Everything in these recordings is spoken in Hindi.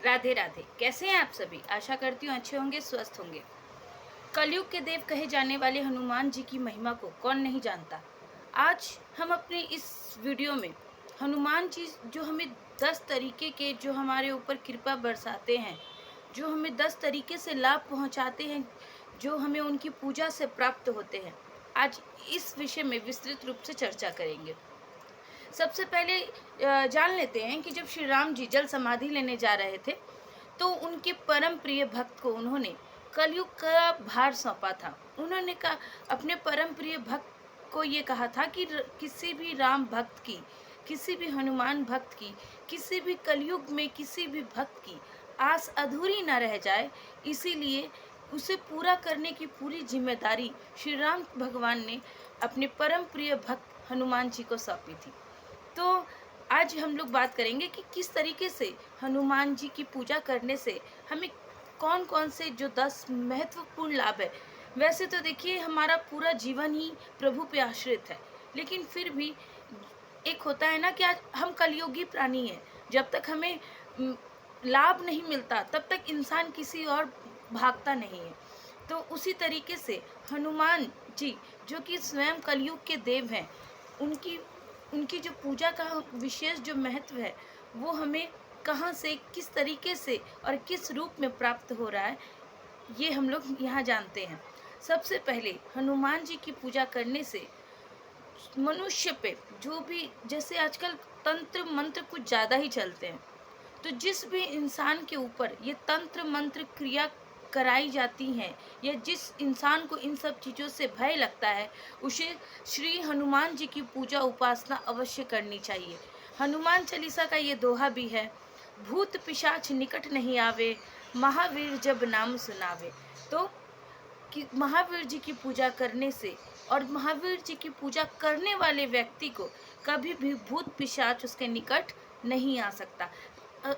राधे राधे। कैसे हैं आप सभी? आशा करती हूँ अच्छे होंगे, स्वस्थ होंगे। कलयुग के देव कहे जाने वाले हनुमान जी की महिमा को कौन नहीं जानता। आज हम अपने इस वीडियो में हनुमान जी जो हमें 10 तरीके के जो हमारे ऊपर कृपा बरसाते हैं, जो हमें 10 तरीके से लाभ पहुंचाते हैं, जो हमें उनकी पूजा से प्राप्त होते हैं, आज इस विषय में विस्तृत रूप से चर्चा करेंगे। सबसे पहले जान लेते हैं कि जब श्री राम जी जल समाधि लेने जा रहे थे, तो उनके परम प्रिय भक्त को उन्होंने कलयुग का भार सौंपा था। उन्होंने कहा, अपने परम प्रिय भक्त को ये कहा था कि किसी भी राम भक्त की, किसी भी हनुमान भक्त की, किसी भी कलयुग में किसी भी भक्त की आस अधूरी ना रह जाए, इसीलिए उसे पूरा करने की पूरी जिम्मेदारी श्री राम भगवान ने अपने परम प्रिय भक्त हनुमान जी को सौंपी थी। तो आज हम लोग बात करेंगे कि किस तरीके से हनुमान जी की पूजा करने से हमें कौन कौन से जो 10 महत्वपूर्ण लाभ है। वैसे तो देखिए, हमारा पूरा जीवन ही प्रभु पे आश्रित है, लेकिन फिर भी एक होता है ना कि आज हम कलयुगी प्राणी हैं। जब तक हमें लाभ नहीं मिलता, तब तक इंसान किसी और भागता नहीं है। तो उसी तरीके से हनुमान जी, जो कि स्वयं कलयुग के देव हैं, उनकी उनकी जो पूजा का विशेष जो महत्व है, वो हमें कहाँ से, किस तरीके से और किस रूप में प्राप्त हो रहा है, ये हम लोग यहाँ जानते हैं। सबसे पहले हनुमान जी की पूजा करने से मनुष्य पे जो भी, जैसे आजकल तंत्र मंत्र कुछ ज़्यादा ही चलते हैं, तो जिस भी इंसान के ऊपर ये तंत्र मंत्र क्रिया कराई जाती हैं, या जिस इंसान को इन सब चीज़ों से भय लगता है, उसे श्री हनुमान जी की पूजा उपासना अवश्य करनी चाहिए। हनुमान चालीसा का ये दोहा भी है, भूत पिशाच निकट नहीं आवे, महावीर जब नाम सुनावे। तो कि महावीर जी की पूजा करने से और महावीर जी की पूजा करने वाले व्यक्ति को कभी भी भूत पिशाच उसके निकट नहीं आ सकता।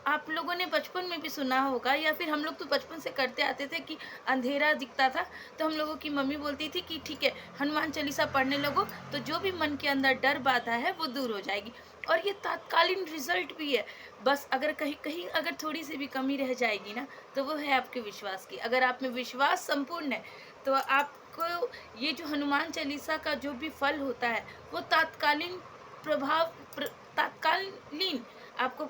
आप लोगों ने बचपन में भी सुना होगा, या फिर हम लोग तो बचपन से करते आते थे कि अंधेरा दिखता था तो हम लोगों की मम्मी बोलती थी कि ठीक है, हनुमान चालीसा पढ़ने लगो तो जो भी मन के अंदर डर बाधा है वो दूर हो जाएगी। और ये तात्कालीन रिजल्ट भी है। बस अगर कहीं कहीं अगर थोड़ी सी भी कमी रह जाएगी ना, तो वो है आपके विश्वास की। अगर आप में विश्वास संपूर्ण है, तो आपको ये जो हनुमान चालीसा का जो भी फल होता है, वो तात्कालीन तात्कालीन आपको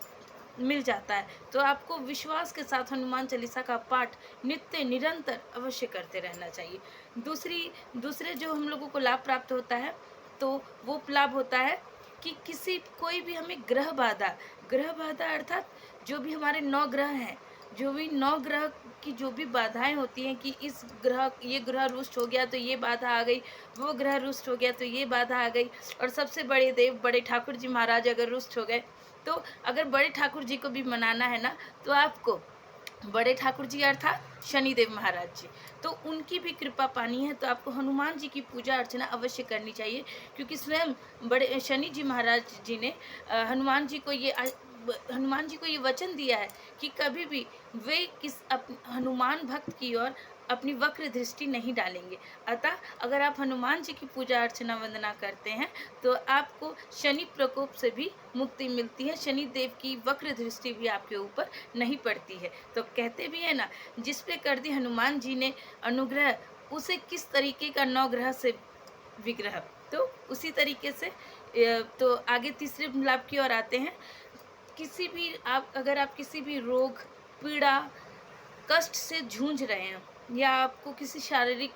मिल जाता है। तो आपको विश्वास के साथ हनुमान चालीसा का पाठ नित्य निरंतर अवश्य करते रहना चाहिए। दूसरे जो हम लोगों को लाभ प्राप्त होता है, तो वो लाभ होता है कि कोई भी हमें ग्रह बाधा अर्थात जो भी हमारे 9 ग्रह हैं, जो भी 9 ग्रह की जो भी बाधाएं होती हैं कि ये ग्रह रुष्ट हो गया तो ये बाधा आ गई, वो ग्रह रुष्ट हो गया तो ये बाधा आ गई, और सबसे बड़े देव बड़े ठाकुर जी महाराज अगर रुष्ट हो गए, तो अगर बड़े ठाकुर जी को भी मनाना है ना, तो आपको बड़े ठाकुर जी अर्थात शनिदेव महाराज जी, तो उनकी भी कृपा पानी है, तो आपको हनुमान जी की पूजा अर्चना अवश्य करनी चाहिए। क्योंकि स्वयं बड़े शनि जी महाराज जी ने हनुमान जी को ये वचन दिया है कि कभी भी वे हनुमान भक्त की ओर अपनी वक्र दृष्टि नहीं डालेंगे। अतः अगर आप हनुमान जी की पूजा अर्चना वंदना करते हैं, तो आपको शनि प्रकोप से भी मुक्ति मिलती है, शनि देव की वक्र दृष्टि भी आपके ऊपर नहीं पड़ती है। तो कहते भी है ना, जिस पे कर दी हनुमान जी ने अनुग्रह, उसे किस तरीके का 9 ग्रह से विग्रह। तो उसी तरीके से तो आगे तीसरे लाभ की ओर आते हैं। अगर आप किसी भी रोग, पीड़ा, कष्ट से जूझ रहे हैं, या आपको किसी शारीरिक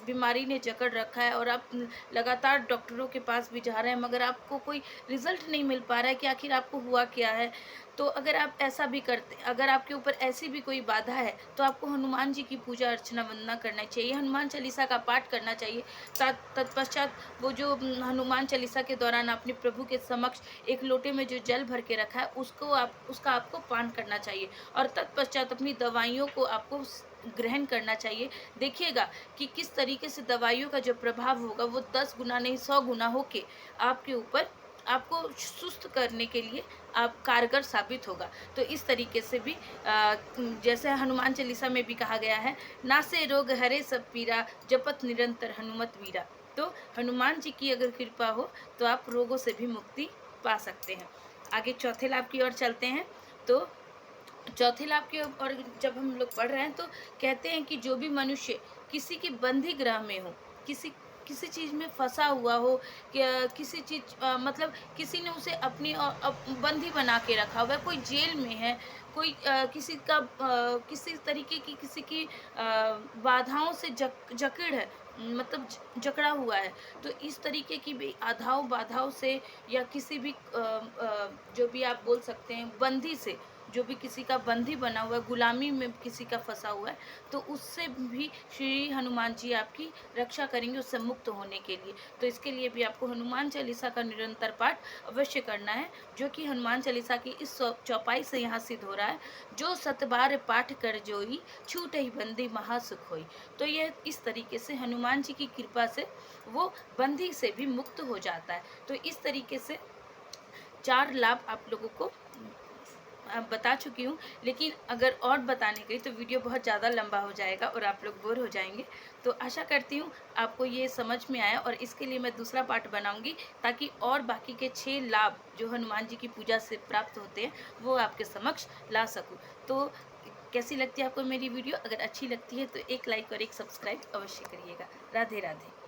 बीमारी ने जकड़ रखा है और आप लगातार डॉक्टरों के पास भी जा रहे हैं, मगर आपको कोई रिजल्ट नहीं मिल पा रहा है कि आखिर आपको हुआ क्या है, तो अगर आप ऐसा भी करते, अगर आपके ऊपर ऐसी भी कोई बाधा है, तो आपको हनुमान जी की पूजा अर्चना वंदना करना चाहिए, हनुमान चालीसा का पाठ करना चाहिए। तत्पश्चात वो जो हनुमान चालीसा के दौरान आपने प्रभु के समक्ष एक लोटे में जो जल भर के रखा है, उसका आपको पान करना चाहिए, और तत्पश्चात अपनी दवाइयों को आपको ग्रहण करना चाहिए। देखिएगा कि किस तरीके से दवाइयों का जो प्रभाव होगा, वो 10 गुना नहीं 100 गुना होके आपके ऊपर, आपको सुस्त करने के लिए आप कारगर साबित होगा। तो इस तरीके से भी जैसे हनुमान चालीसा में भी कहा गया है, नासे रोग हरे सब पीरा, जपत निरंतर हनुमत वीरा। तो हनुमान जी की अगर कृपा हो तो आप रोगों से भी मुक्ति पा सकते हैं। आगे चौथे लाभ की ओर चलते हैं। तो चौथे लाभ के और जब हम लोग पढ़ रहे हैं तो कहते हैं कि जो भी मनुष्य किसी के बंदी ग्रह में हो, किसी किसी चीज़ में फंसा हुआ हो, किसी चीज़ मतलब किसी ने उसे अपनी बंदी बना के रखा हुआ है, कोई जेल में है, कोई किसी तरीके की किसी की बाधाओं से जकड़ है, मतलब जकड़ा हुआ है। तो इस तरीके की भी आधाओं बाधाओं से या किसी भी जो भी आप बोल सकते हैं बंदी से, जो भी किसी का बंदी बना हुआ है, गुलामी में किसी का फंसा हुआ है, तो उससे भी श्री हनुमान जी आपकी रक्षा करेंगे उससे मुक्त होने के लिए। तो इसके लिए भी आपको हनुमान चालीसा का निरंतर पाठ अवश्य करना है, जो कि हनुमान चालीसा की इस चौपाई से यहाँ सिद्ध हो रहा है, जो 7 बार पाठ कर जोई, छूट ही बंदी महासुख होई। तो यह इस तरीके से हनुमान जी की कृपा से वो बंदी से भी मुक्त हो जाता है। तो इस तरीके से 4 लाभ आप लोगों को बता चुकी हूँ, लेकिन अगर और बताने गई तो वीडियो बहुत ज़्यादा लंबा हो जाएगा और आप लोग बोर हो जाएंगे। तो आशा करती हूँ आपको ये समझ में आया, और इसके लिए मैं दूसरा पार्ट बनाऊंगी ताकि और बाकी के 6 लाभ जो हनुमान जी की पूजा से प्राप्त होते हैं वो आपके समक्ष ला सकूँ। तो कैसी लगती है आपको मेरी वीडियो? अगर अच्छी लगती है तो एक लाइक और एक सब्सक्राइब अवश्य करिएगा। राधे राधे।